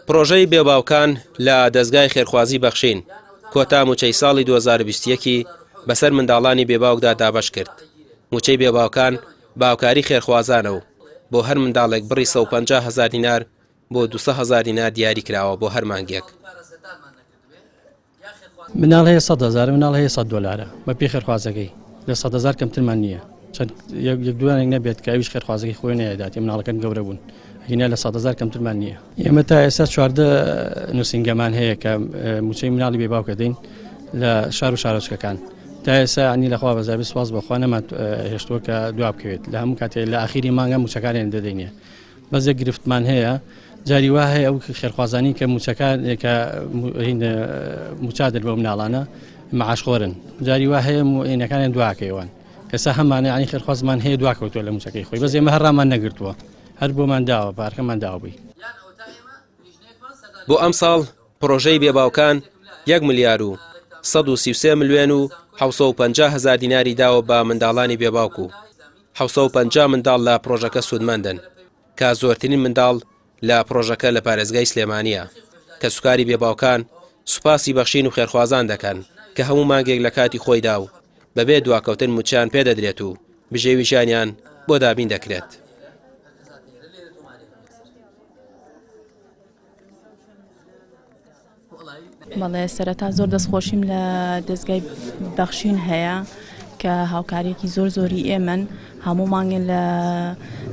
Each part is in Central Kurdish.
پرۆژەی بێباوکان لە دەستگای خێرخوازی بەخشین کۆتا موچەی ساڵی 2021 بەسەر منداڵانی بێباوکدا دابەش کرد. موچەی بێباوکان باوکاری خێرخوازانە و بۆ هەر منداڵێک بڕی 150,000 دینار بۆ 200,000 دینار دیاری کراوە بۆ هەر مانگێک. مناڵ هەیە 100,000 مناڵ هەیە $100 بە پێی خێرخوازەکەی لە 100,000 کەمترمان نییە. چەند یەک دوانێک نەبێت کە ئەویش خێرخوازەکەی خۆی نەیەداتی مناڵەکان گەورە بوون. هینە لە 100,000 کەمترمان نییە. ئێمە تا ئێستا 14 نووسنگەمان هەیە کە موچەی مناڵی بێباوکە دەین لە شار و شارۆچکەکان. تا ئێستا عنی لەخوا بەزابی سواز بەخوا نەمان هێشتووە کە دواب بکەوێت لە هەموو کاتێ لە ئاخیری مانگە موچەکانیان دەدەینێ. بەزێک گرفتمان هەیە جاری وا هەیە ئەو خێرخوازانی کە موچەکان کە موچادر بۆ مناڵانە معاشخۆرن جاری وا هەیە عینەکانیان دواکەوان. ئێستا هەمانە عنی خێرخوازمان هەیە دواکەوتووە لە موچەکەی خۆی بەس ئێمە هەرڕامان نەگرتووە هەر بۆمان داوە پارکەمان داوەبووی. بۆ ئەم ساڵ پرۆژەی بێباوکان 1,333,750,000 دیناری داوە بە منداڵانی بێباوک و 750 منداڵ لە پرۆژەکە سوودمەندن کە زۆرترین منداڵ لە پرۆژەکە لە پارێزگای سلێمانیە کە سوکاری بێباوکان سوپاسی بەخشین و خێرخوازان دەکەن کە هەموو مانگێک لە کاتی خۆیدا و بەبێ دواکەوتن موچیان پێدەدرێت و بژێوی ژیانیان بۆ دابین دەکرێت. بەڵێ سەرەتا زۆر دەستخۆشیم لە دەستگای بەخشین هەیە کە هاوکاریەکی زۆری ئێمن هەموو مانگێن لە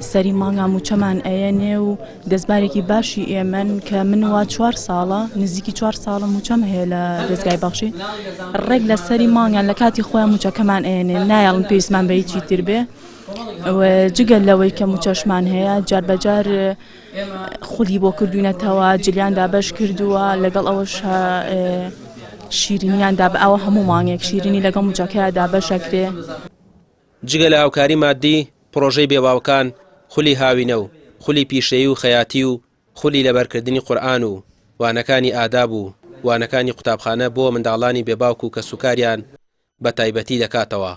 سەری مانگا موچەمان ئەیەنێ و دەستبارێکی باشی ئێمن کە منوا 4 ساڵە نزیکی 4 ساڵە موچەم هەیە لە دەستگای بەخشین ڕێک لە سەری مانگان لە کاتی خۆیان موچەکەمان ئەیەنێ نایڵن پێویستمان بە هیچی تر بێ جگەل لەوەی کە موچەشمان هەیە جار بەجار خولی بۆ کردوونەتەوە جلیان دابەش کردووە لەگەڵ ئەوەش شیرینیاندا بە ئەوە هەموو مانگێک شیرینی لەگەڵ موچەکەیە دابەشەکرێ. جگە لە هاوکاری مادی پرۆژەی بێباوکان خولی هاوینە و خولی پیشەیی و خەیاتی و خولی لەبەرکردنی قورئان و وانەکانی ئاداب و وانەکانی قوتابخانە بۆ منداڵانی بێباوک و کە سوکاریان بە تایبەتی دەکاتەوە.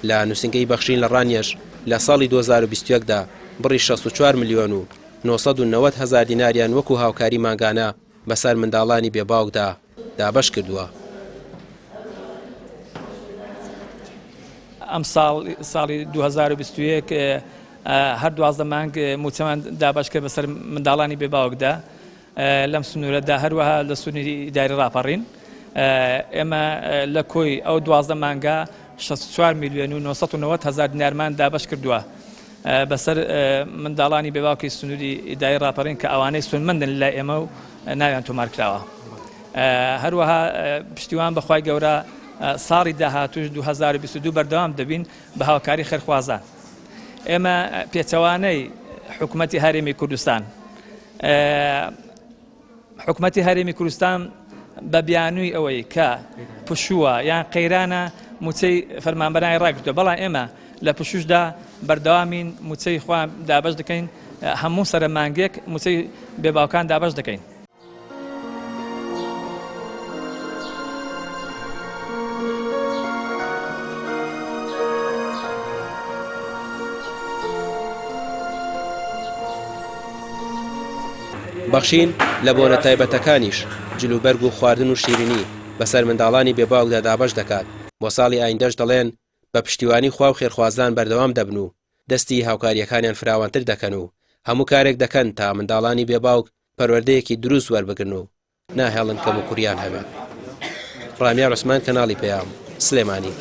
لە نووسنگەی بەخشین لە ڕانیەش لە ساڵی 2021دا بڕی 64,990,000 دیناریان وەکو هاوکاری مانگانە بەسەر منداڵانی بێباوکدا دابەش کردووە. ئەم ساڵی 2021 هەر 12 مانگ موچەمان دابەش کرد بەسەر منداڵانی بێباوکدا لەم سنوورەتدا هەروەها لە سنووری ئیداری ڕاپەڕین ئێمە لە کۆی ئەو 12 مانگە 64,990,000 دینارمان دابەش کردووە بەسەر منداڵانی بێباوکی سنووری ئیداری ڕاپەڕین کە ئەوانەی سوودمەندن لە ئێمە و ناویان تۆمار کراوە. هەروەها پشتیوان بەخوای گەورە ساڵی داهاتوش 2022 بەردەوام دەبین بە هاوکاری خێرخوازان. ئێمە پێچەوانەی حکوومەتی هەرێمی کوردستان حکوومەتی هەرێمی کوردستان بە بیانووی ئەوەی کە پشووە یان قەیرانە موچەی فەرمانبەرانی ڕاگرتووە بەڵام ئێمە لە پشوشدا بەردەوامین موچەی خۆیان دابەش دەکەین هەموو سەرە مانگێک موچەی بێباوکان دابەش دەکەین. بەخشین لە بۆنە تایبەتەکانیش جلوبەرگ و خواردن و شیرینی بەسەر منداڵانی بێباوکدا دابەش دەکات. بۆ ساڵی ئایندەش دەڵێن بە پشتیوانی خوا و خێرخوازان بەردەوام دەبن و دەستی هاوکاریەکانیان فراوانتر دەکەن و هەموو کارێک دەکەن تا منداڵانی بێباوک پەروەردەیەکی دروست وەربگرن و ناهێڵن کەم و کوریان هەبێت. ڕامیار عوسمان کەناڵی پەیام سلێمانی.